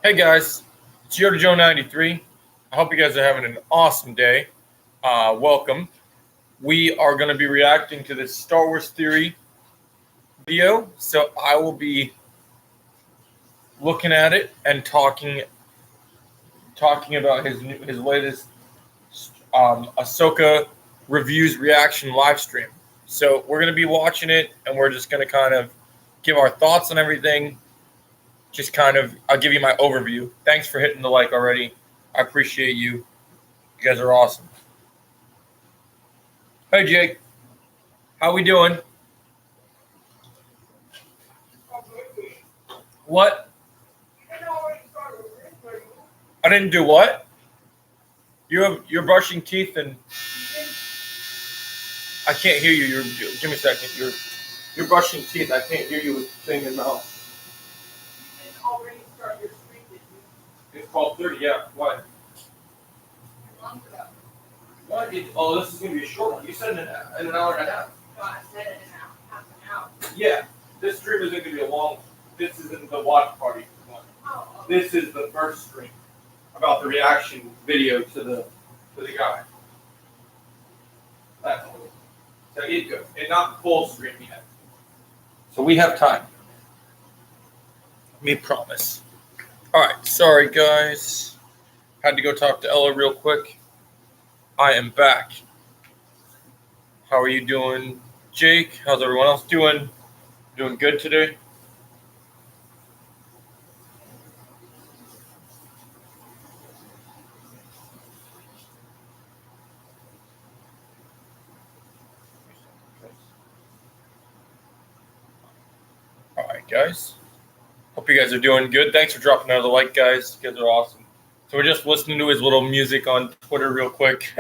Hey guys, it's Yoda Joe 93. I hope you guys are having an awesome day. Welcome. We are going to be reacting to this Star Wars theory video, so I will be looking at it and talking about his latest Ahsoka reviews reaction live stream. So we're going to be watching it, and we're just going to kind of give our thoughts on everything. I'll give you my overview. Thanks for hitting the like already. I appreciate you. You guys are awesome. Hey Jake, how we doing? What? I didn't do what? You're brushing teeth and I can't hear you. Give me a second. You're brushing teeth. I can't hear you with the thing in your mouth. It's called 30. Yeah. What? What? This is gonna be a short one. You said in an hour and a half. No, I said it in half an hour. Yeah. This stream isn't gonna be a long. This isn't the watch party one. Oh, okay. This is the first stream about the reaction video to the guy. That's all. So it's not full stream yet. So we have time. Me promise. All right. Sorry guys. Had to go talk to Ella real quick. I am back. How are you doing, Jake? How's everyone else doing? Doing good today? All right, guys. Hope you guys are doing good. Thanks for dropping another like, guys. You guys are awesome. So we're just listening to his little music on Twitter real quick.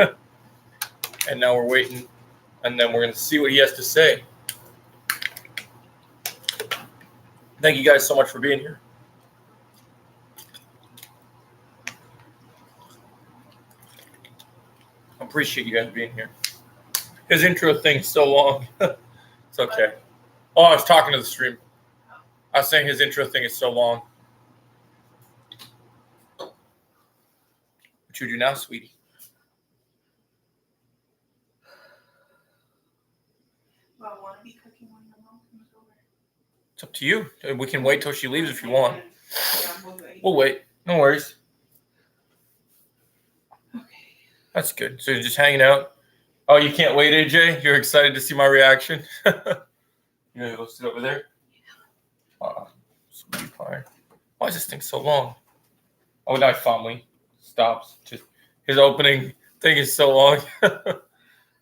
And now we're waiting. And then we're going to see what he has to say. Thank you guys so much for being here. I appreciate you guys being here. His intro thing's so long. It's okay. Oh, I was talking to the stream. I was saying his intro thing is so long. What you do now, sweetie? Well, I want to be cooking when your mom comes over. It's up to you. We can wait till she leaves if you want. Yeah, we'll wait. We'll wait. No worries. Okay. That's good. So you're just hanging out. Oh, you can't wait, AJ? You're excited to see my reaction? You gonna go sit over there? Sweetie pie. Why is this thing so long? Oh, now finally stops. Just his opening thing is so long.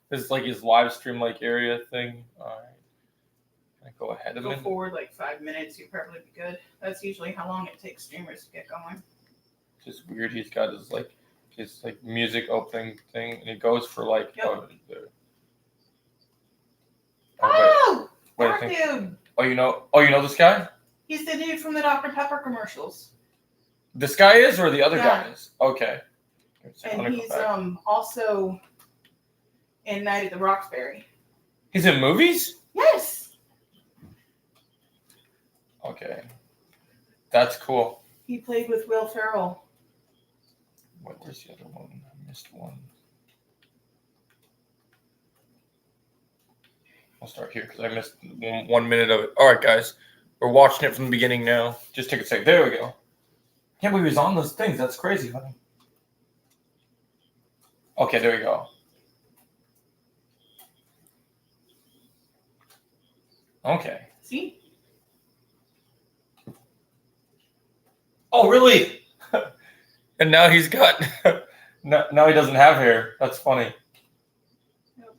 This is like his live stream like area thing. All right. Can I go ahead of Go him? forward like 5 minutes. You'd probably be good. That's usually how long it takes streamers to get going. Just weird. He's got his music opening thing, and it goes for like. Yep. Wait, Dark dude. Oh, you know this guy? He's the dude from the Dr. Pepper commercials. This guy is, or the other Yeah. guy is? Okay. And he's also in Night at the Roxbury. He's in movies? Yes. Okay. That's cool. He played with Will Ferrell. Wait, where's the other one? I missed one. I'll start here because I missed 1 minute of it. All right, guys. We're watching it from the beginning now. Just take a second. There we go. Can't believe he's on those things. That's crazy, honey. Okay, there we go. Okay. See? Oh, really? And now he's got... now he doesn't have hair. That's funny. Yep.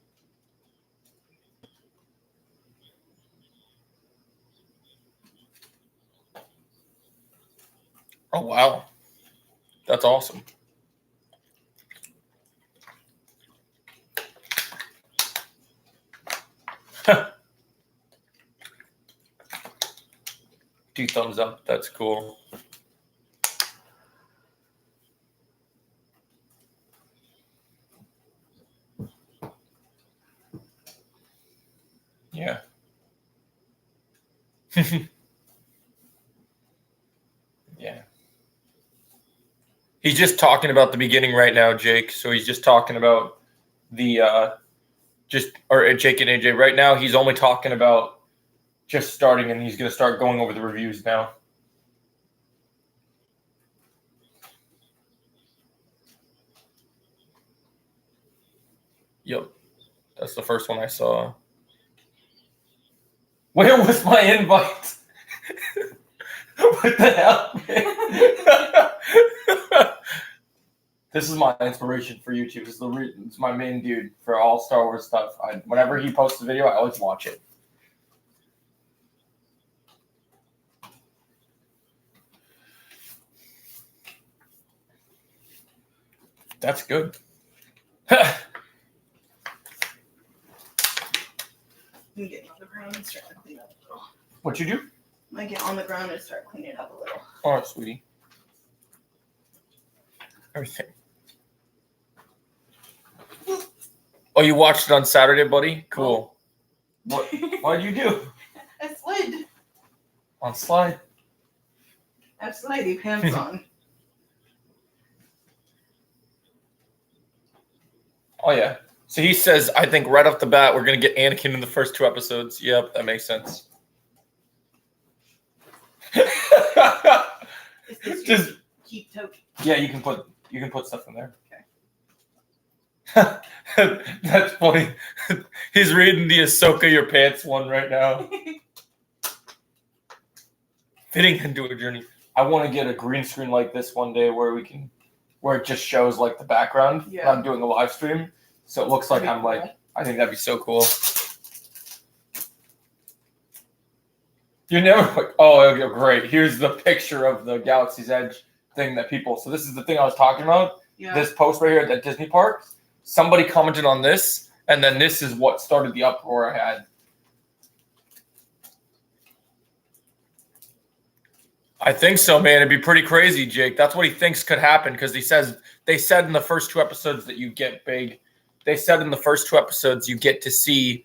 Oh, wow. That's awesome. Two thumbs up. That's cool. Yeah. Yeah. He's just talking about the beginning right now, Jake. So he's just talking about the Jake and AJ right now. He's only talking about just starting, and he's going to start going over the reviews now. Yep, that's the first one I saw. Where was my invite? What the hell, man? This is my inspiration for YouTube. It's my main dude for all Star Wars stuff. Whenever he posts a video, I always watch it. That's good. I'm getting on the ground and start to clean up a little. What you do? I get on the ground and start cleaning up a little. All right, sweetie. Everything. Oh, you watched it on Saturday, buddy? Cool. What did you do? I slid. On slide? I have slidey pants on. Oh, yeah. So he says, I think right off the bat, we're going to get Anakin in the first 2 episodes. Yep, that makes sense. Just keep token. Yeah, you can put stuff in there. Okay. That's funny. He's reading the Ahsoka Your Pants one right now. Fitting into a journey. I want to get a green screen like this one day where it just shows like the background. Yeah. I'm doing a live stream, so it looks like I'm like. I think that'd be so cool. You're never like, oh, great. Here's the picture of the Galaxy's Edge thing that people. So this is the thing I was talking about. Yeah. This post right here at that Disney park. Somebody commented on this, and then this is what started the uproar I had. I think so, man. It'd be pretty crazy, Jake. That's what he thinks could happen because they said in the first 2 episodes that you get big. They said in the first 2 episodes you get to see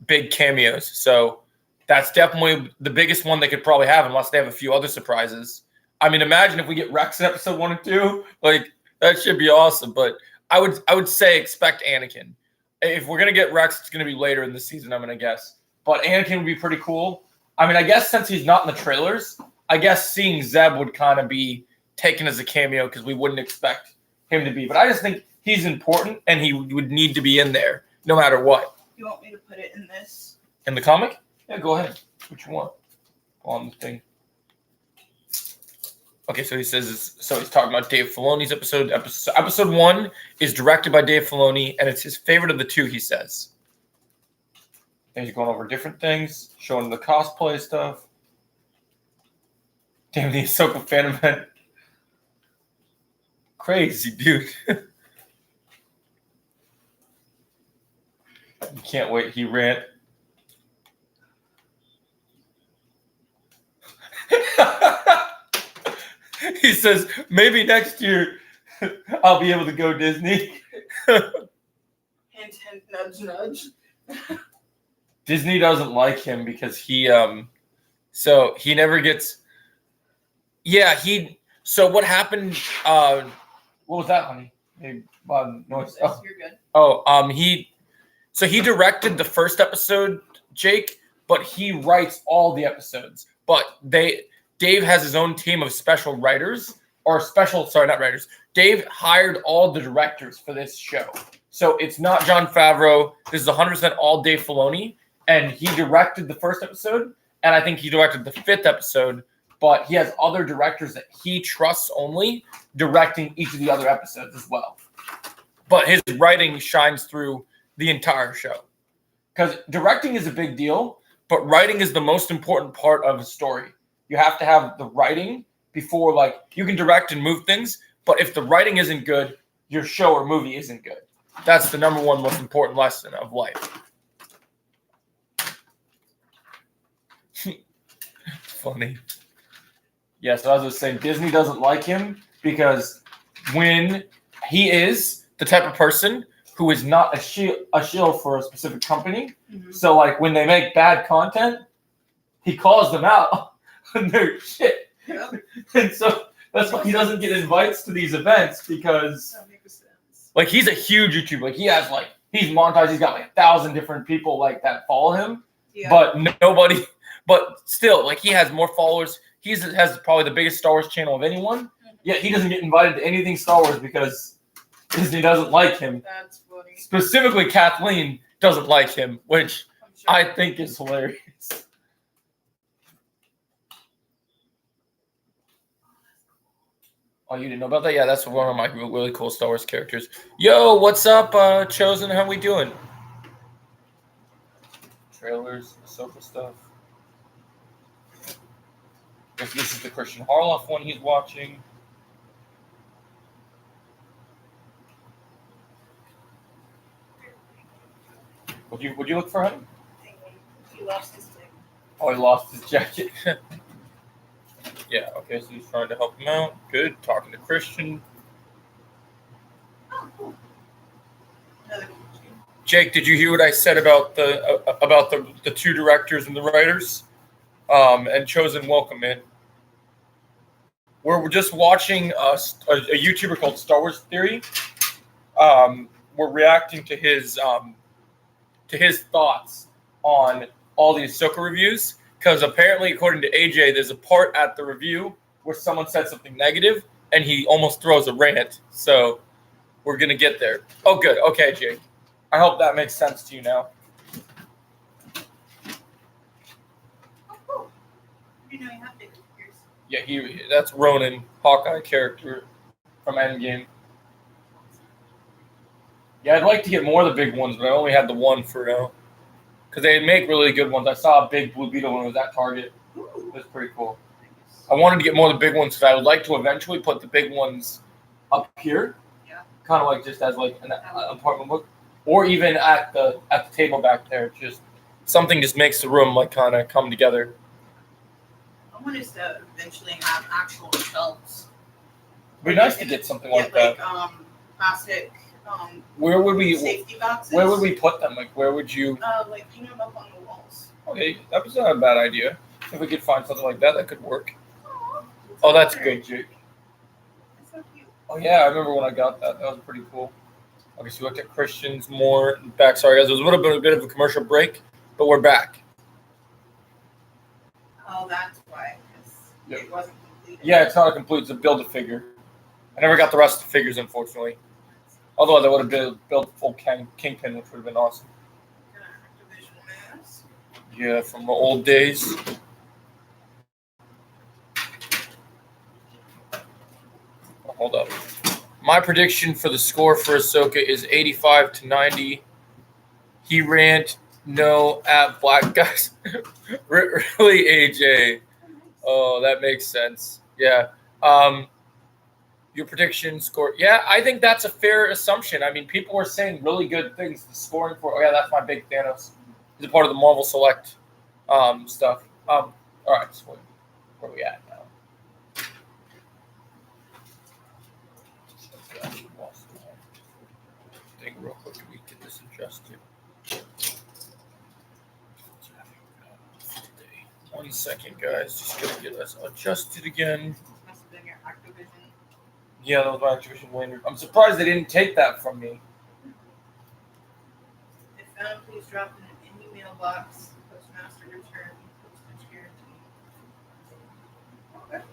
big cameos. So that's definitely the biggest one they could probably have, unless they have a few other surprises. I mean, imagine if we get Rex in episode 1 and 2. Like, that should be awesome. But I would say expect Anakin. If we're gonna get Rex, it's gonna be later in the season, I'm gonna guess. But Anakin would be pretty cool. I mean, I guess since he's not in the trailers, I guess seeing Zeb would kind of be taken as a cameo because we wouldn't expect him to be. But I just think he's important and he would need to be in there no matter what. You want me to put it in this? In the comic? Yeah, go ahead. What you want on the thing. Okay, so he's talking about Dave Filoni's episode. Episode 1 is directed by Dave Filoni, and it's his favorite of the 2, he says. And he's going over different things, showing the cosplay stuff. Damn, the Ahsoka fan event. Crazy, dude. You can't wait. He ran. He says, maybe next year I'll be able to go Disney. Hint, hint, nudge, nudge. Disney doesn't like him because so he never gets. Yeah, so what happened? What was that, honey? Hey, noise. Oh. You're good. Oh, he directed the first episode, Jake, but he writes all the episodes. But Dave has his own team of special writers, not writers. Dave hired all the directors for this show. So it's not Jon Favreau. This is 100% all Dave Filoni. And he directed the first episode, and I think he directed the 5th episode, but he has other directors that he trusts only directing each of the other episodes as well. But his writing shines through the entire show. Because directing is a big deal, but writing is the most important part of a story. You have to have the writing before, like, you can direct and move things, but if the writing isn't good, your show or movie isn't good. That's the number one most important lesson of life. Funny. Yeah, so as I was saying, Disney doesn't like him because when he is the type of person who is not a shill for a specific company, so like when they make bad content, he calls them out on their shit. Yep. And so That's why he doesn't get invites to these events because, That makes sense. like, he's a huge YouTuber. Like, he has like he's monetized. He's got like 1,000 different people like that follow him, but nobody. But still, like, he has more followers. He has probably the biggest Star Wars channel of anyone. Yet he doesn't get invited to anything Star Wars because Disney doesn't like him. That's funny. Specifically, Kathleen doesn't like him, which Sure. I think is hilarious. Oh, you didn't know about that? Yeah, that's one of my really cool Star Wars characters. Yo, what's up, Chosen? How we doing? Trailers, Ahsoka stuff. This is the Christian Harloff one he's watching. Would you look for him? He lost his thing. Oh, he lost his jacket. Yeah, okay, so he's trying to help him out. Good, talking to Christian. Oh, cool. Jake, did you hear what I said about the two directors and the writers? And Chosen, welcome in. We're just watching a YouTuber called Star Wars Theory. We're reacting to his thoughts on all the Ahsoka reviews. Because apparently, according to AJ, there's a part at the review where someone said something negative, and he almost throws a rant. So we're going to get there. Oh, good. Okay, Jake. I hope that makes sense to you now. Oh, cool. You know you have big figures. Yeah, that's Ronan, Hawkeye character from Endgame. Yeah, I'd like to get more of the big ones, but I only had the one for now. Because they make really good ones. I saw a big Blue Beetle when it was at Target. It was pretty cool. I wanted to get more of the big ones because I would like to eventually put the big ones up here. Yeah. Kind of like just as like an apartment book. Or even at the table back there. Just something just makes the room like kind of come together. I want us to eventually have actual shelves. It'd be nice to get something like that. Plastic Where would we safety boxes. Where would we put them? Like where would you like hang them up on the walls. Okay, that was not a bad idea. If we could find something like that, that could work. Oh, that's good, Jake. That's so cute. Oh yeah, I remember when I got that. That was pretty cool. Okay, so we looked at Christians more. Back, sorry guys, there was a bit of a commercial break, but we're back. Oh, that's why. Yep. It wasn't complete. Yeah, it's not a complete. It's a build-a-figure. I never got the rest of the figures, unfortunately. Otherwise, I would have built full Kingpin, which would have been awesome. Yeah, from the old days. Oh, hold up. My prediction for the score for Ahsoka is 85-90. He rant no at black guys. Really, AJ? Oh, that makes sense. Yeah. Your prediction score? Yeah, I think that's a fair assumption. I mean, people were saying really good things. The scoring for that's my big Thanos. He's a part of the Marvel Select stuff. All right, so where are we at now? Think real quick. We get this adjusted. 1 second, guys. Just gonna get us adjusted again. Must have been your Activision. Yeah, that was my Activision Blizzard. I'm surprised they didn't take that from me. If found, please drop in an indie mailbox. Postmaster return. Postage guarantee. Okay.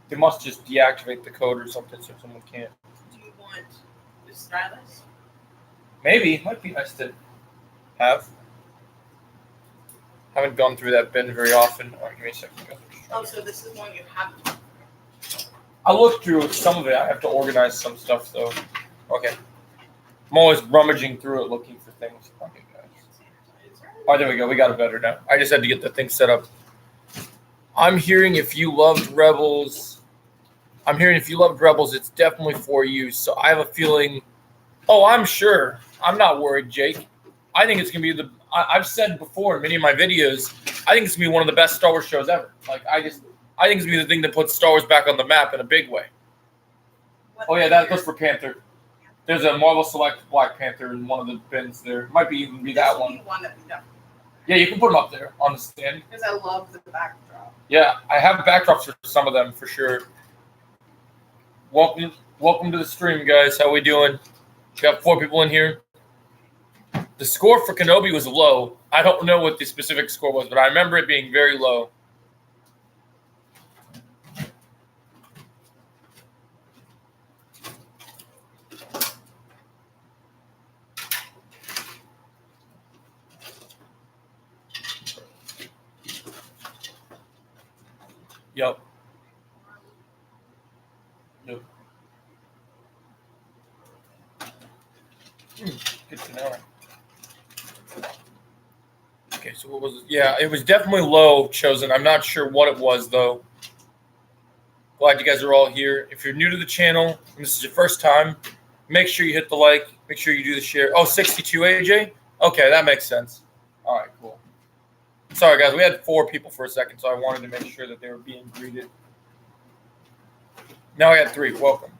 They must just deactivate the code or something so someone can't. Do you want the stylus? Maybe. Might be nice to have. Haven't gone through that bin very often. All right, give me a second. Oh, so this is one you haven't. I looked through some of it. I have to organize some stuff, though. Okay. I'm always rummaging through it looking for things. Okay, guys. Oh, there we go. We got it better now. I just had to get the thing set up. I'm hearing if you loved Rebels, it's definitely for you. So I have a feeling. Oh, I'm sure. I'm not worried, Jake. I think it's going to be I've said before in many of my videos, I think it's going to be one of the best Star Wars shows ever. Like, I think it's going to be the thing that puts Star Wars back on the map in a big way. Oh, yeah, that goes for Panther. There's a Marvel Select Black Panther in one of the bins there. Might even be that one. Yeah, you can put them up there on the stand. Because I love the backdrop. Yeah, I have backdrops for some of them for sure. Welcome to the stream, guys. How we doing? Got 4 people in here. The score for Kenobi was low. I don't know what the specific score was, but I remember it being very low. Yep. Good to know. Okay, so what was it? Yeah, it was definitely low, Chosen. I'm not sure what it was, though. Glad you guys are all here. If you're new to the channel and this is your first time, make sure you hit the like. Make sure you do the share. Oh, 62, AJ? Okay, that makes sense. All right, cool. Sorry, guys. We had 4 people for a second, so I wanted to make sure that they were being greeted. Now we had 3. Welcome.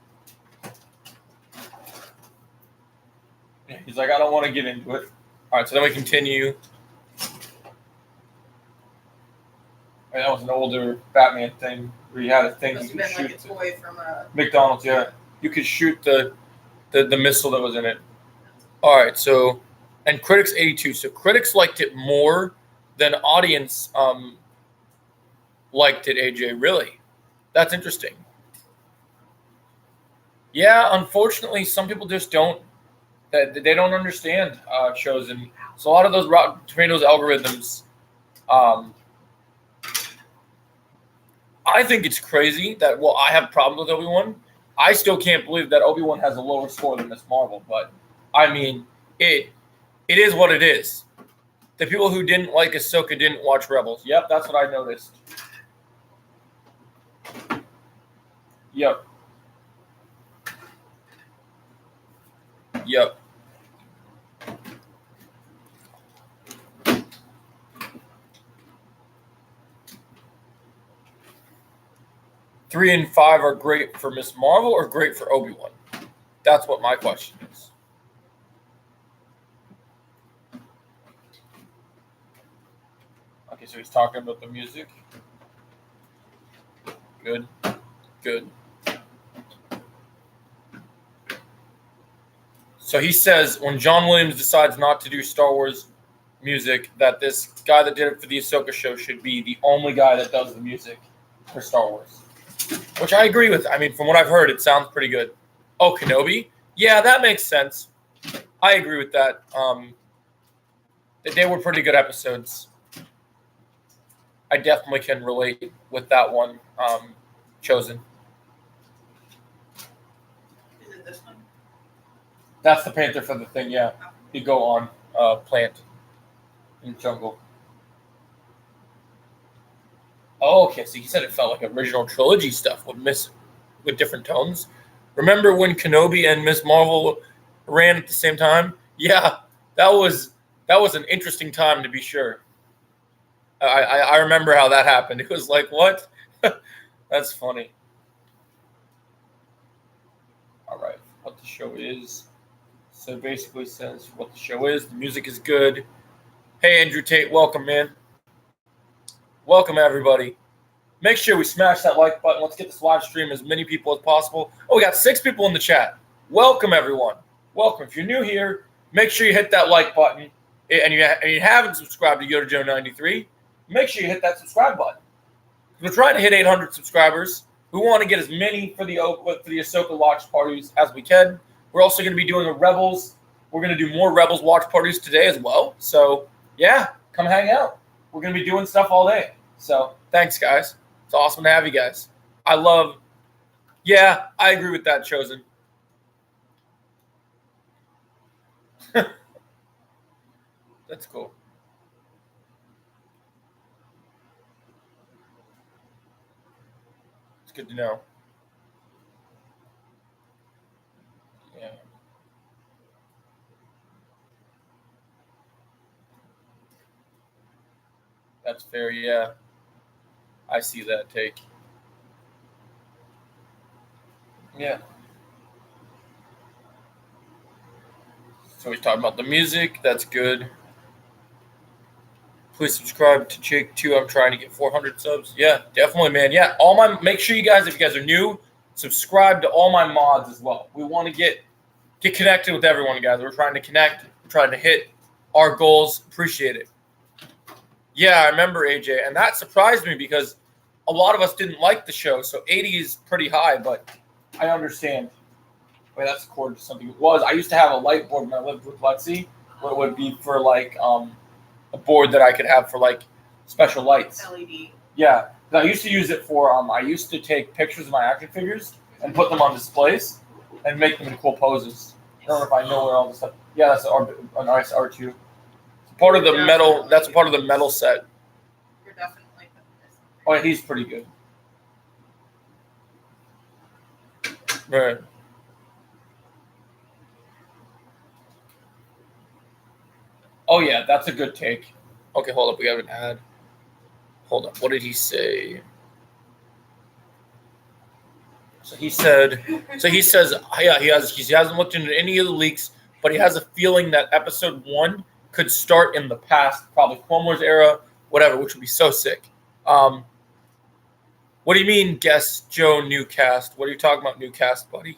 He's like, I don't want to get into it. All right, so then we continue. That was an older Batman thing where you had a thing you could shoot. Like a toy from McDonald's, yeah. You could shoot the missile that was in it. All right, so, and critics 82. So critics liked it more than audience liked it, AJ. Really? That's interesting. Yeah, unfortunately, some people just don't. They don't understand Chosen. So a lot of those Rotten Tomatoes algorithms, I think it's crazy that, well, I have problems with Obi-Wan. I still can't believe that Obi-Wan has a lower score than Miss Marvel. But, I mean, it is what it is. The people who didn't like Ahsoka didn't watch Rebels. Yep, that's what I noticed. Yep. 3 and 5 are great for Miss Marvel or great for Obi-Wan? That's what my question is. Okay, so he's talking about the music. Good. So he says when John Williams decides not to do Star Wars music, that this guy that did it for the Ahsoka show should be the only guy that does the music for Star Wars. Which I agree with. I mean, from what I've heard, it sounds pretty good. Oh, Kenobi? Yeah, that makes sense. I agree with that. They were pretty good episodes. I definitely can relate with that one, Chosen. Is it this one? That's the Panther for the thing, yeah. You go on plant in the jungle. Oh, okay, so he said it felt like original trilogy stuff with different tones. Remember when Kenobi and Miss Marvel ran at the same time? Yeah, that was an interesting time to be sure. I remember how that happened. It was like, what? That's funny. All right, what the show is. So it basically says what the show is. The music is good. Hey, Andrew Tate, welcome, man. Welcome, everybody. Make sure we smash that like button. Let's get this live stream as many people as possible. Oh, we got 6 people in the chat. Welcome, everyone. Welcome. If you're new here, make sure you hit that like button. And you haven't subscribed to YodaJoe93, make sure you hit that subscribe button. We're trying to hit 800 subscribers. We want to get as many for the Ahsoka watch parties as we can. We're also going to be doing a Rebels. We're going to do more Rebels watch parties today as well. So, yeah, come hang out. We're going to be doing stuff all day. So, thanks, guys. It's awesome to have you guys. Yeah, I agree with that, Chosen. That's cool. It's good to know. Yeah. That's fair, yeah. I see that take. Yeah. So he's talking about the music. That's good. Please subscribe to Jake too. I'm trying to get 400 subs. Yeah, definitely, man. Yeah, make sure you guys, if you guys are new, subscribe to all my mods as well. We want to get connected with everyone, guys. We're trying to connect. We're trying to hit our goals. Appreciate it. Yeah, I remember AJ, and that surprised me because a lot of us didn't like the show. So 80 is pretty high, but I understand. Wait, that's according to something. It was. I used to have a light board when I lived with Lexi, where it would be for like a board that I could have for like special lights. LED. Yeah, I used to use it for. I used to take pictures of my action figures and put them on displays and make them in cool poses. I don't know if I know where all this stuff. Yeah, that's a nice R2. It's part of the metal. That's part of the metal set. You're definitely putting this. Oh, yeah, he's pretty good. Right. Oh yeah, that's a good take. Okay, hold up. We have an ad. Hold up. What did he say? So he says, yeah, he hasn't looked into any of the leaks, but he has a feeling that episode 1 could start in the past, probably Clone Wars era, whatever, which would be so sick. What do you mean, guest Joe new cast? What are you talking about, new cast, buddy?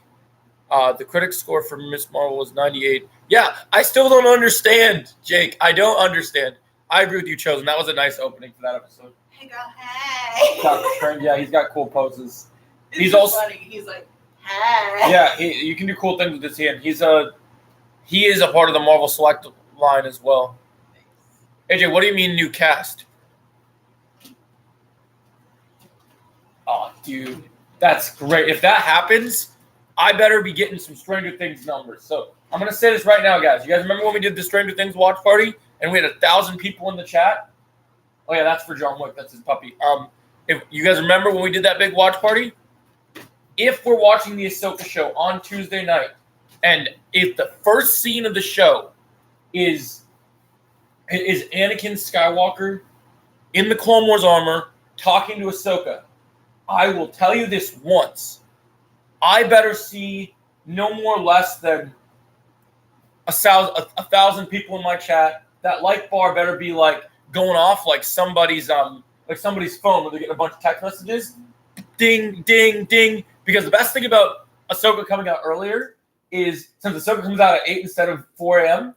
The critic score for Miss Marvel was 98. Yeah, I still don't understand, Jake. I don't understand. I agree with you, Chosen. That was a nice opening for that episode. Hey, girl, hey. Doctor Strange, yeah, he's got cool poses. He's also funny. He's like, hey. Yeah, you can do cool things with his hand. He is a part of the Marvel Select line as well. AJ, what do you mean new cast? Oh, dude, that's great. If that happens, I better be getting some Stranger Things numbers. So I'm going to say this right now, guys. You guys remember when we did the Stranger Things watch party and we had 1,000 people in the chat? Oh, yeah, that's for John Wick. That's his puppy. If you guys remember when we did that big watch party? If we're watching the Ahsoka show on Tuesday night, and if the first scene of the show is Anakin Skywalker in the Clone Wars armor talking to Ahsoka, I will tell you this once. I better see no more less than 1,000 people in my chat. That like bar better be like going off like somebody's phone where they're getting a bunch of text messages. Ding, ding, ding. Because the best thing about Ahsoka coming out earlier is since Ahsoka comes out at 8 instead of 4 a.m.,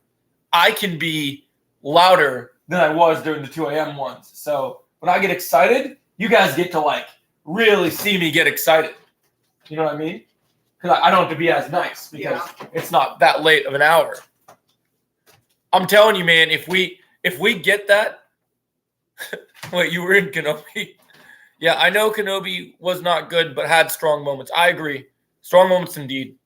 I can be louder than I was during the 2 a.m. ones. So when I get excited, you guys get to like really see me get excited. You know what I mean? Because I don't have to be as nice because it's not that late of an hour. I'm telling you, man, if we get that, wait, you were in Kenobi? Yeah, I know Kenobi was not good, but had strong moments. I agree. Strong moments indeed.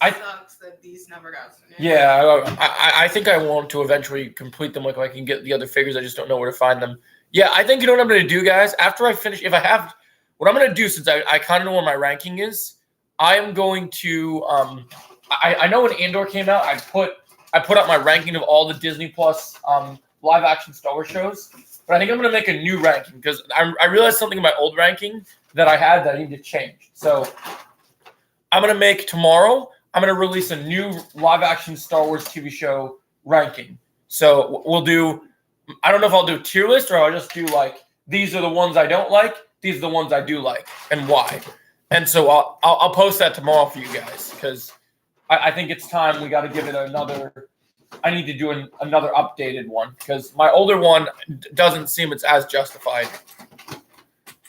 It sucks that these never got finished. Yeah, I think I want to eventually complete them. Like I can get the other figures. I just don't know where to find them. Yeah, I think you know what I'm going to do, guys? After I finish, if I have, what I'm going to do since I kind of know where my ranking is, I am going to, I know when Andor came out, I put up my ranking of all the Disney Plus live action Star Wars shows, but I think I'm going to make a new ranking because I realized something in my old ranking that I had that I need to change. So I'm going to make tomorrow, I'm going to release a new live action Star Wars TV show ranking. So we'll do, I don't know if I'll do a tier list or I'll just do like, these are the ones I don't like, these are the ones I do like, and why. And so I'll post that tomorrow for you guys because I think it's time we got to give it another. I need to do another updated one because my older one doesn't seem it's as justified.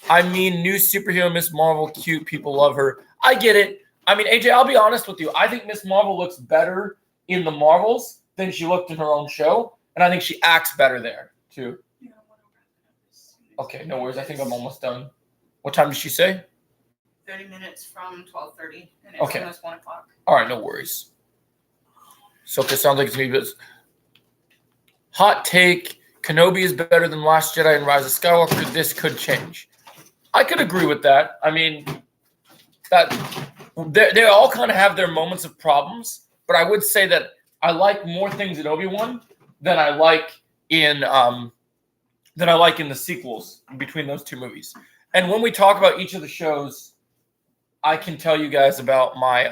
I mean, new superhero Miss Marvel, cute. People love her. I get it. I mean, AJ, I'll be honest with you. I think Miss Marvel looks better in the Marvels than she looked in her own show, and I think she acts better there too. Okay, no worries. I think I'm almost done. What time did she say? 30 minutes from 12:30, and it's okay. Almost 1 o'clock. All right, no worries. So it sounds like it's me, but hot take: Kenobi is better than Last Jedi and Rise of Skywalker. This could change. I could agree with that. I mean, that they all kind of have their moments of problems, but I would say that I like more things in Obi-Wan than I like in the sequels between those two movies. And when we talk about each of the shows, I can tell you guys about my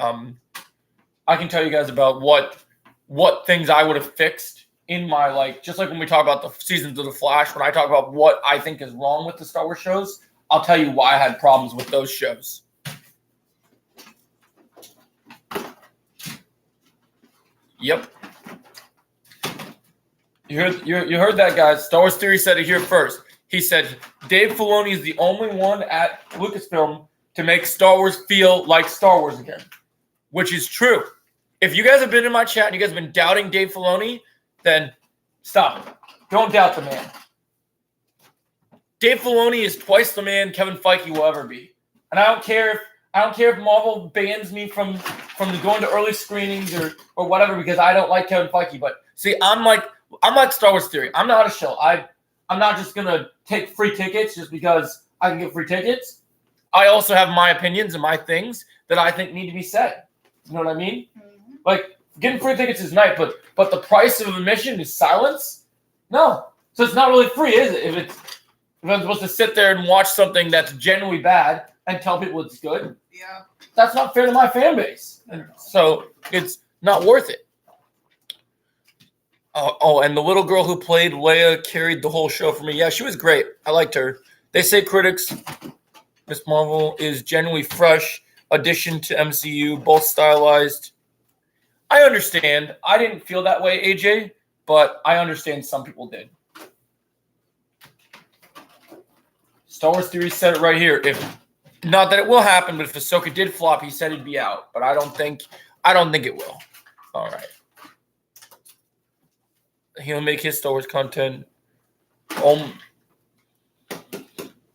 what things I would have fixed in my, like, just like when we talk about the seasons of The Flash, when I talk about what I think is wrong with the Star Wars shows, I'll tell you why I had problems with those shows. Yep. You heard that, guys. Star Wars Theory said it here first. He said Dave Filoni is the only one at Lucasfilm to make Star Wars feel like Star Wars again, which is true. If you guys have been in my chat and you guys have been doubting Dave Filoni, then stop it. Don't doubt the man. Dave Filoni is twice the man Kevin Feige will ever be, and I don't care if Marvel bans me from going to early screenings or whatever because I don't like Kevin Feige. But see, I'm like Star Wars Theory. I'm not a shill. I'm not just gonna take free tickets just because I can get free tickets. I also have my opinions and my things that I think need to be said. You know what I mean? Mm-hmm. Like getting free tickets is nice, but the price of admission is silence. No, so it's not really free, is it? If I'm supposed to sit there and watch something that's genuinely bad and tell people it's good, yeah, that's not fair to my fan base, and so it's not worth it. And the little girl who played Leia carried the whole show for me. Yeah, she was great. I liked her. They say critics, Miss Marvel is genuinely fresh addition to MCU, both stylized. I understand. I didn't feel that way, AJ, but I understand some people did. Star Wars Theory said it right here. Not that it will happen, but if Ahsoka did flop, he said he'd be out. But I don't think it will. All right. He'll make his Star Wars content.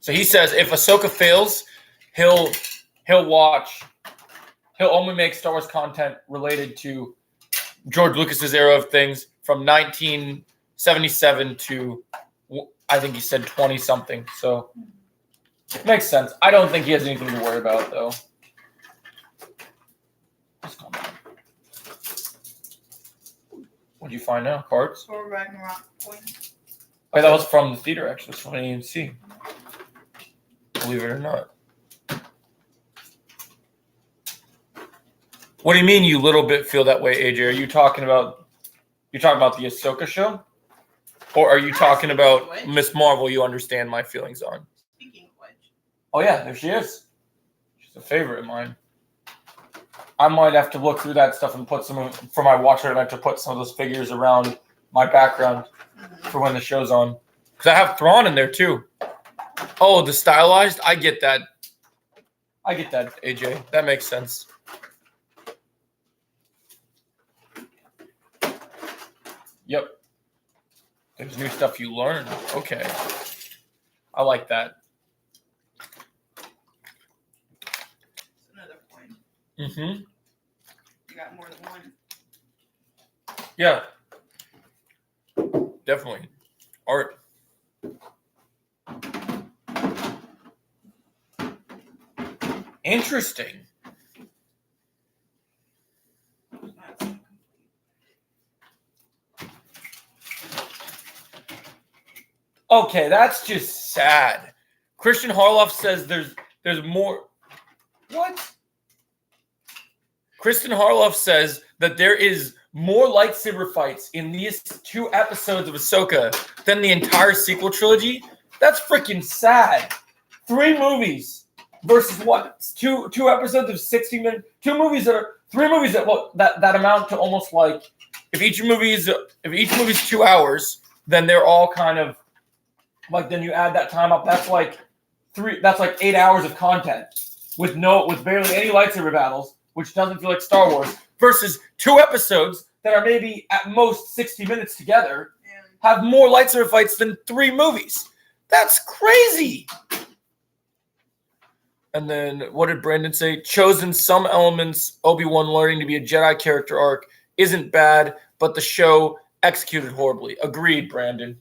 So he says if Ahsoka fails, he'll only make Star Wars content related to George Lucas's era of things from 1977 to I think he said 20 something. So it makes sense. I don't think he has anything to worry about though. What's going on? What did you find now? Cards? Or Ragnarok coin. Oh, that was from the theater, actually. It's from AMC. Believe it or not. What do you mean you little bit feel that way, AJ? Are you talking about the Ahsoka show? Or are you talking about Miss Marvel you understand my feelings on? Speaking of which. Oh, yeah, there she is. She's a favorite of mine. I might have to look through that stuff and put for my watcher event to put some of those figures around my background for when the show's on. Because I have Thrawn in there too. Oh, the stylized? I get that. AJ. That makes sense. Yep. There's new stuff you learn. Okay. I like that. Another point. Mm-hmm. You got more than one. Yeah. Definitely. Art. Interesting. Okay, that's just sad. Christian Harloff says there's more. What? Kristen Harloff says that there is more lightsaber fights in these 2 episodes of Ahsoka than the entire sequel trilogy. That's freaking sad. 3 movies versus what? 2 episodes of 60 minutes. 3 movies that amount to almost like if each movie's 2 hours, then they're all kind of like then you add that time up. That's like 8 hours of content with barely any lightsaber battles, which doesn't feel like Star Wars, versus 2 episodes that are maybe at most 60 minutes together, have more lightsaber fights than 3 movies. That's crazy. And then what did Brandon say? Chosen some elements, Obi-Wan learning to be a Jedi character arc isn't bad, but the show executed horribly. Agreed, Brandon.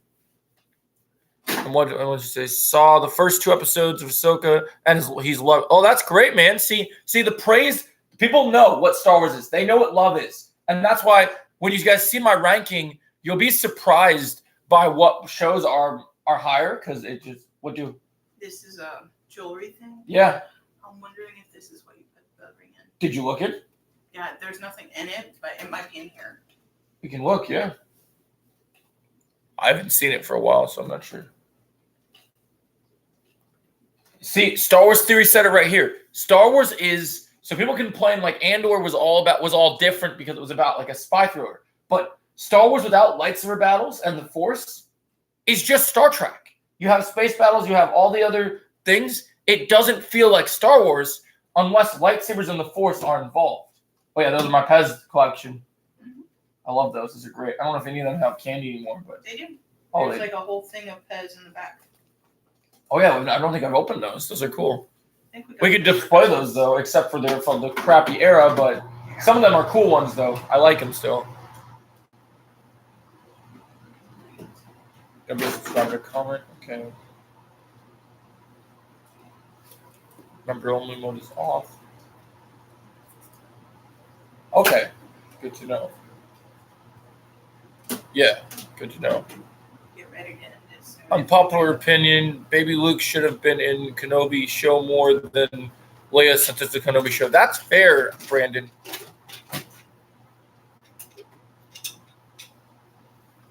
And what did you say? Saw the first 2 episodes of Ahsoka, and he's loved. Oh, that's great, man. See the praise. People know what Star Wars is. They know what love is. And that's why when you guys see my ranking, you'll be surprised by what shows are higher because it just would do. This is a jewelry thing? Yeah. I'm wondering if this is what you put the ring in. Did you look it? Yeah, there's nothing in it, but it might be in here. We can look, yeah. I haven't seen it for a while, so I'm not sure. See, Star Wars Theory said it right here. Star Wars is so people can claim like Andor was all different because it was about like a spy thriller. But Star Wars without lightsaber battles and the Force is just Star Trek. You have space battles, you have all the other things. It doesn't feel like Star Wars unless lightsabers and the Force are involved. Oh yeah, those are my Pez collection. I love those. Those are great. I don't know if any of them have candy anymore, but they do. Oh, There's like a whole thing of Pez in the back. Oh yeah, I don't think I've opened those. Those are cool. I think We could display those though, except for they're from the crappy era. But some of them are cool ones though. I like them still. Gonna be a subscriber comment. Okay. Member only mode is off. Okay, good to know. Yeah, good to know. Get ready to end this. Unpopular opinion: Baby Luke should have been in Kenobi show more than Leia since it's the Kenobi show. That's fair, Brandon.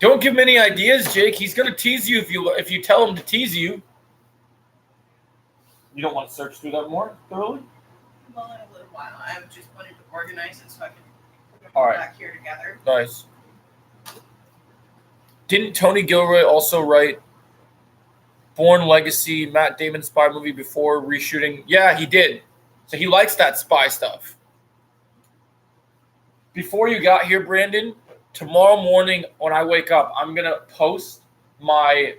Don't give him any ideas, Jake. He's gonna tease you if you tell him to tease you. You don't want to search through that more thoroughly? Well, in a little while. I just wanted to organize it so I can put it All right. back here together. Nice. Didn't Tony Gilroy also write Bourne Legacy, Matt Damon spy movie before reshooting? Yeah, he did. So he likes that spy stuff. Before you got here, Brandon, tomorrow morning when I wake up, I'm going to post my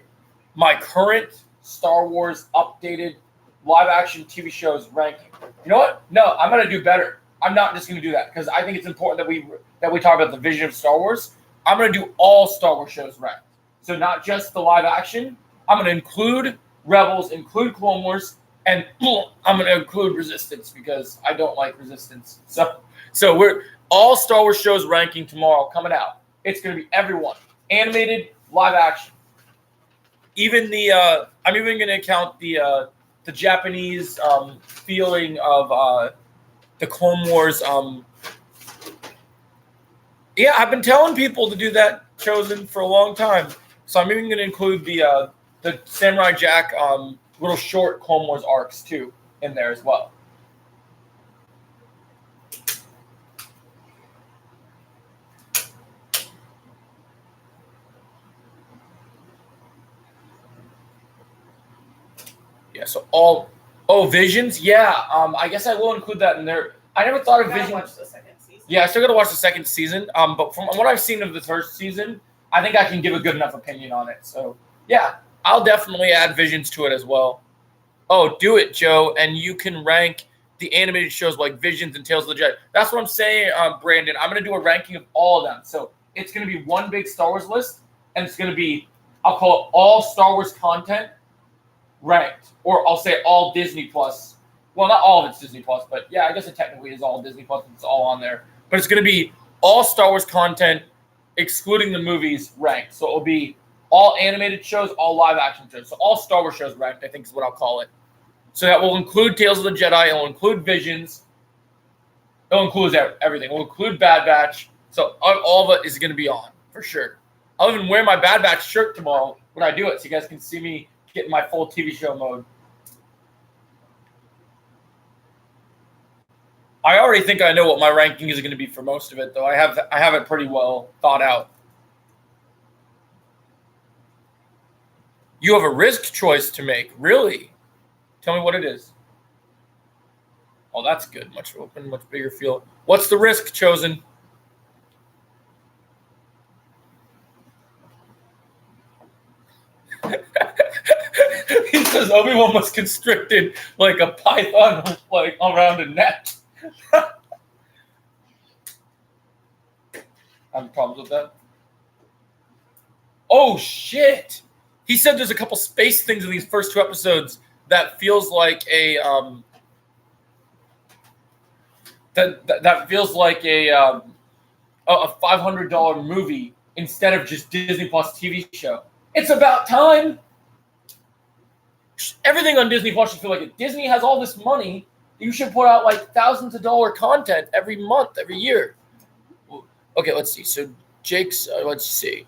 current Star Wars updated live-action TV shows ranking. You know what? No, I'm going to do better. I'm not just going to do that because I think it's important that we talk about the vision of Star Wars. I'm going to do all Star Wars shows ranked. So not just the live-action. I'm going to include Rebels, include Clone Wars, and I'm going to include Resistance because I don't like Resistance. So we're all Star Wars shows ranking tomorrow coming out. It's going to be everyone. Animated, live-action. Even I'm even going to count the Japanese feeling of the Clone Wars. Yeah, I've been telling people to do that chosen for a long time. So I'm even going to include the Samurai Jack little short Clone Wars arcs too in there as well. Yeah, so Visions? Yeah, I guess I will include that in there. I never thought of Visions. Watch the second season. Yeah, I still got to watch the second season. But from what I've seen of the first season, I think I can give a good enough opinion on it. So, yeah, I'll definitely add Visions to it as well. Oh, do it, Joe, and you can rank the animated shows like Visions and Tales of the Jedi. That's what I'm saying, Brandon. I'm going to do a ranking of all of them. So it's going to be one big Star Wars list, and it's going to be, I'll call it all Star Wars content ranked, or I'll say all Disney Plus. Well, not all of it's Disney Plus, but yeah, I guess it technically is all Disney Plus. It's all on there. But it's going to be all Star Wars content, excluding the movies, ranked. So it'll be all animated shows, all live action shows. So all Star Wars shows ranked, I think is what I'll call it. So that will include Tales of the Jedi. It will include Visions. It will include everything. It will include Bad Batch. So all of it is going to be on, for sure. I'll even wear my Bad Batch shirt tomorrow when I do it so you guys can see me get in my full TV show mode. I already think I know what my ranking is going to be for most of it, though. I have it pretty well thought out. You have a risk choice to make, really? Tell me what it is. Oh, that's good. Much open, much bigger field. What's the risk chosen? He says Obi-Wan was constricted like a python, like around a net. I have problems with that. Oh shit! He said there's a couple space things in these first two episodes that feels like a that feels like a $500 movie instead of just Disney Plus TV show. It's about time. Everything on Disney Plus should feel like it. Disney has all this money. You should put out like thousands of dollar content every month, every year. Okay, let's see. So Jake's, let's see.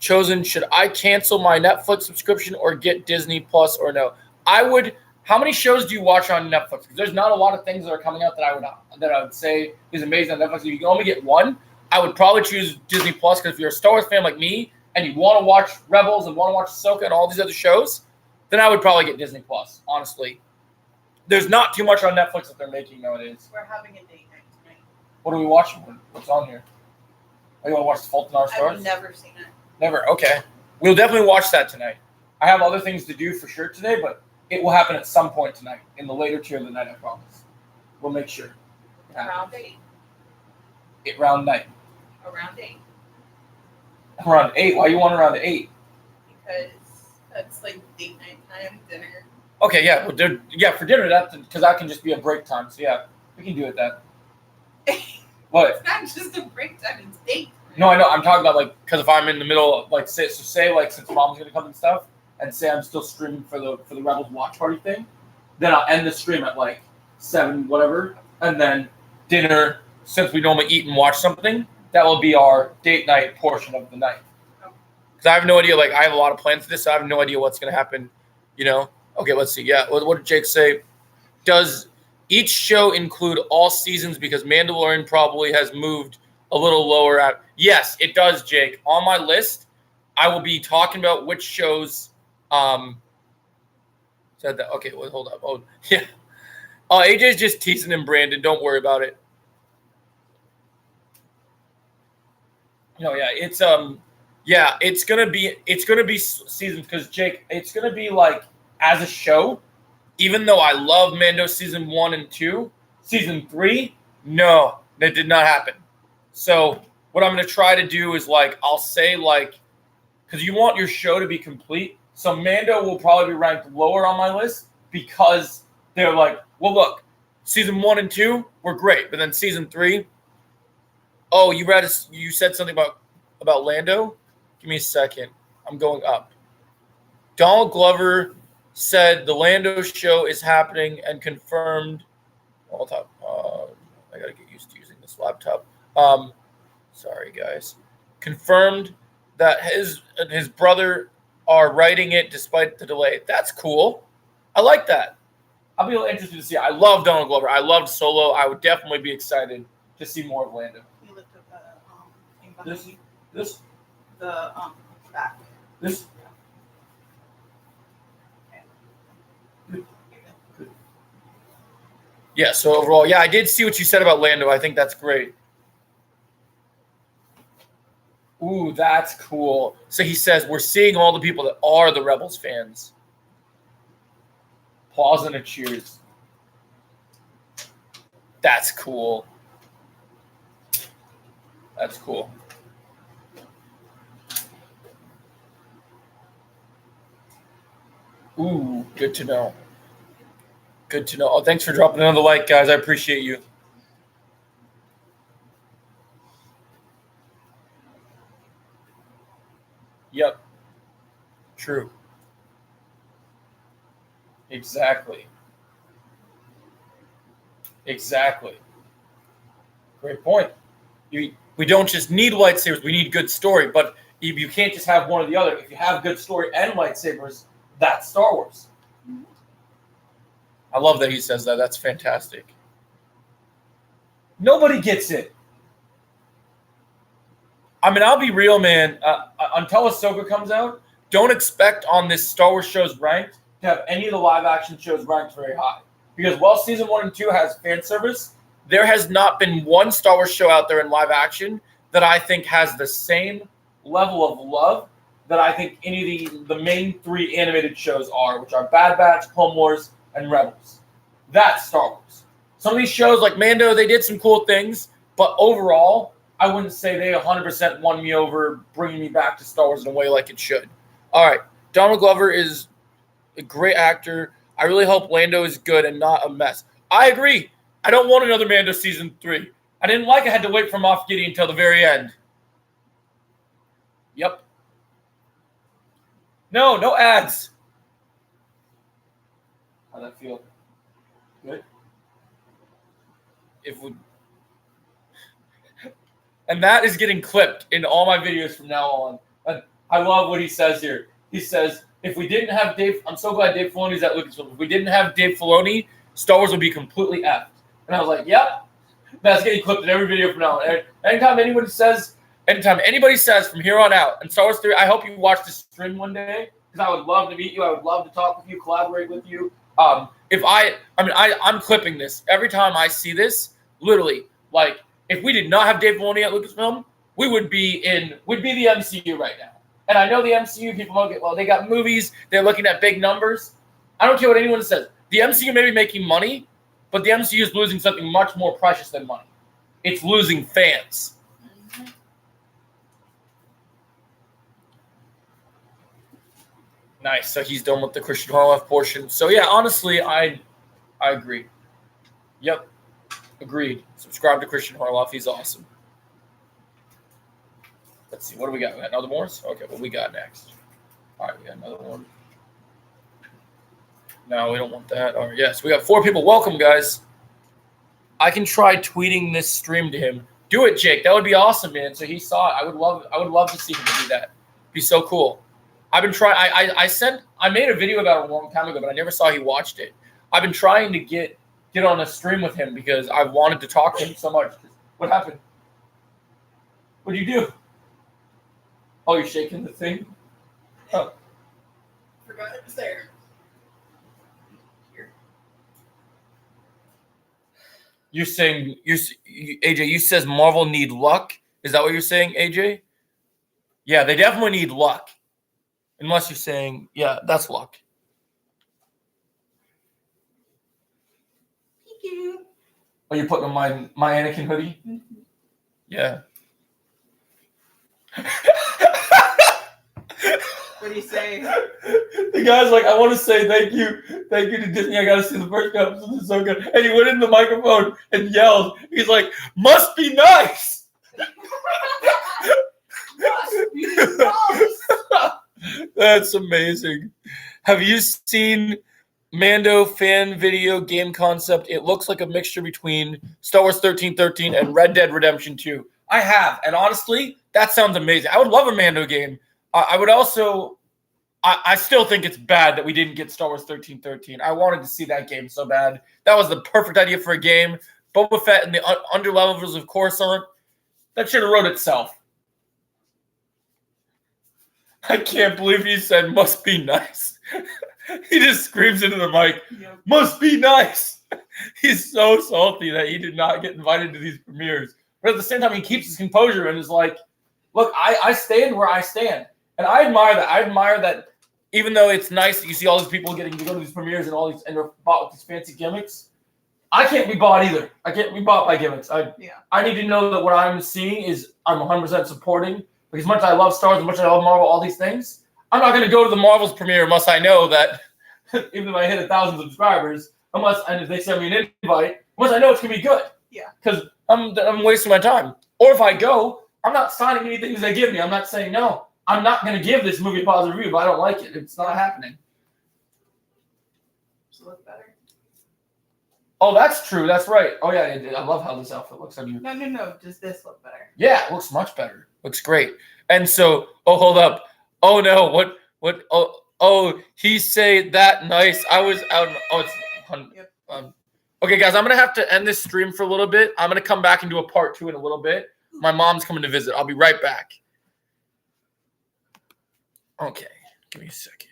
chosen. Should I cancel my Netflix subscription or get Disney Plus or no? I would. How many shows do you watch on Netflix? Because there's not a lot of things that are coming out that I would say is amazing on Netflix. If you can only get one, I would probably choose Disney Plus, because if you're a Star Wars fan like me and you want to watch Rebels and want to watch Ahsoka and all these other shows, then I would probably get Disney Plus. Honestly, there's not too much on Netflix that they're making nowadays. We're having a date night tonight. What are we watching? What's on here? Oh, you want to watch The Fault in Our Stars? I've never seen it. Never. Okay. We'll definitely watch that tonight. I have other things to do for sure today, but it will happen at some point tonight, in the later tier of the night, I promise. We'll make sure. Around 8. Round 9. Around 8. Around 8? Why you want around 8? Because that's like date night time, dinner. Okay, yeah. Well, for dinner, because that can just be a break time. So, yeah, we can do it then. What? It's not just a break time, it's date time. No, I know. I'm talking about, because if I'm in the middle of, say, since Mom's going to come and stuff, and say I'm still streaming for the Rebels watch party thing, then I'll end the stream at 7, whatever, and then dinner, since we normally eat and watch something, that will be our date night portion of the night. Because I have no idea, I have a lot of plans for this, so I have no idea what's going to happen, Okay, let's see. Yeah, what did Jake say? Does each show include all seasons, because Mandalorian probably has moved a little lower out? Yes, it does, Jake. On my list, I will be talking about which shows said that. Okay, well, hold up. Oh, yeah. AJ's just teasing him, Brandon. Don't worry about it. No, yeah, it's gonna be seasons, because Jake, it's gonna be as a show. Even though I love Mando season 1 and 2, season 3, no, that did not happen. So what I'm gonna try to do is I'll say because you want your show to be complete. So Mando will probably be ranked lower on my list, because they're well, look, season 1 and 2 were great, but then season 3. Oh, you said something about Lando? Give me a second. I'm going up. Donald Glover said the Lando show is happening and confirmed. Hold up. I gotta get used to using this laptop. Sorry, guys. Confirmed that his brother are writing it despite the delay. That's cool. I like that. I'll be interested to see. I love Donald Glover. I loved Solo. I would definitely be excited to see more of Lando. You lift up the thing This, behind you. this, The back. this. Yeah. So overall, yeah, I did see what you said about Lando. I think that's great. Ooh, that's cool. So he says, we're seeing all the people that are the Rebels fans. Pause and a cheers. That's cool. That's cool. Ooh, good to know. Good to know. Oh, thanks for dropping another like, guys. I appreciate you. Yep. True. Exactly. Great point. We don't just need lightsabers. We need good story. But you can't just have one or the other. If you have good story and lightsabers, that's Star Wars. I love that he says that. That's fantastic. Nobody gets it. I mean, I'll be real, man. Until Ahsoka comes out, don't expect on this Star Wars show's ranked to have any of the live-action shows ranked very high. Because while Season 1 and 2 has fan service, there has not been one Star Wars show out there in live-action that I think has the same level of love that I think any of the main 3 animated shows are, which are Bad Batch, Clone Wars, and Rebels. That's Star Wars. Some of these shows, like Mando, they did some cool things, but overall, I wouldn't say they 100% won me over, bringing me back to Star Wars in a way like it should. All right, Donald Glover is a great actor. I really hope Lando is good and not a mess. I agree. I don't want another Mando season 3. I didn't like I had to wait for Moff Gideon until the very end. Yep. No ads. How'd that feel? Good? And that is getting clipped in all my videos from now on. I love what he says here. He says, if we didn't have Dave, I'm so glad Dave Filoni's at Lucasfilm. If we didn't have Dave Filoni, Star Wars would be completely effed. And I was like, yep. That's getting clipped in every video from now on. Anytime anybody says from here on out, and Star Wars Theory, I hope you watch this stream one day, because I would love to meet you. I would love to talk with you, collaborate with you. I'm clipping this. Every time I see this, literally, like, if we did not have Dave Filoni at Lucasfilm, we'd be the MCU right now. And I know the MCU people look at, well, they got movies, they're looking at big numbers. I don't care what anyone says. The MCU may be making money, but the MCU is losing something much more precious than money. It's losing fans. Mm-hmm. Nice. So he's done with the Christian Harloff portion. So yeah, honestly, I agree. Yep. Agreed. Subscribe to Christian Harloff. He's awesome. Let's see. What do we got? We got another more? Okay, what we got next? All right, we got another one. No, we don't want that. All right, yes, we got 4 people. Welcome, guys. I can try tweeting this stream to him. Do it, Jake. That would be awesome, man. So he saw it. I would love to see him do that. It'd be so cool. I've been trying. I made a video about it a long time ago, but I never saw he watched it. I've been trying to get on a stream with him because I wanted to talk to him so much. What happened? What did you do? Oh, you're shaking the thing? Oh. Forgot it was there. Here. You're saying, AJ, you says Marvel need luck? Is that what you're saying, AJ? Yeah, they definitely need luck. Unless you're saying, yeah, that's luck. Thank you. Oh, you're putting on my Anakin hoodie? Mm-hmm. Yeah. What do you say? The guy's like, I want to say thank you to Disney. I got to see the first episode. It's so good. And he went in the microphone and yelled. He's like, must be nice. Must be nice. That's amazing. Have you seen Mando fan video game concept? It looks like a mixture between Star Wars 1313 and Red Dead Redemption 2. I have. And honestly, that sounds amazing. I would love a Mando game. I would also, I still think it's bad that we didn't get Star Wars 1313. I wanted to see that game so bad. That was the perfect idea for a game. Boba Fett and the underlevels of Coruscant, that should have wrote itself. I can't believe he said, must be nice. He just screams into the mic, yep. Must be nice. He's so salty that he did not get invited to these premieres. But at the same time, he keeps his composure and is like, look, I stand where I stand. And I admire that. I admire that even though it's nice that you see all these people getting to go to these premieres and all these and they're bought with these fancy gimmicks, I can't be bought either. I can't be bought by gimmicks. I need to know that what I'm seeing is I'm 100% supporting. Because as much as I love Star Wars, as much as I love Marvel, all these things, I'm not going to go to the Marvel's premiere unless I know that, even if I hit 1,000 subscribers, and if they send me an invite, unless I know it's going to be good. Yeah. Because I'm wasting my time. Or if I go, I'm not signing anything they give me. I'm not saying no. I'm not going to give this movie a positive review if I don't like it. It's not happening. Does it look better? Oh, that's true. That's right. Oh, yeah. I love how this outfit looks on you. No. Does this look better? Yeah, it looks much better. Looks great. And so, hold up. Oh, no. What? Oh, he say that nice. I was out. Yep. Okay, guys, I'm going to have to end this stream for a little bit. I'm going to come back and do a part 2 in a little bit. My mom's coming to visit. I'll be right back. Okay. Give me a second.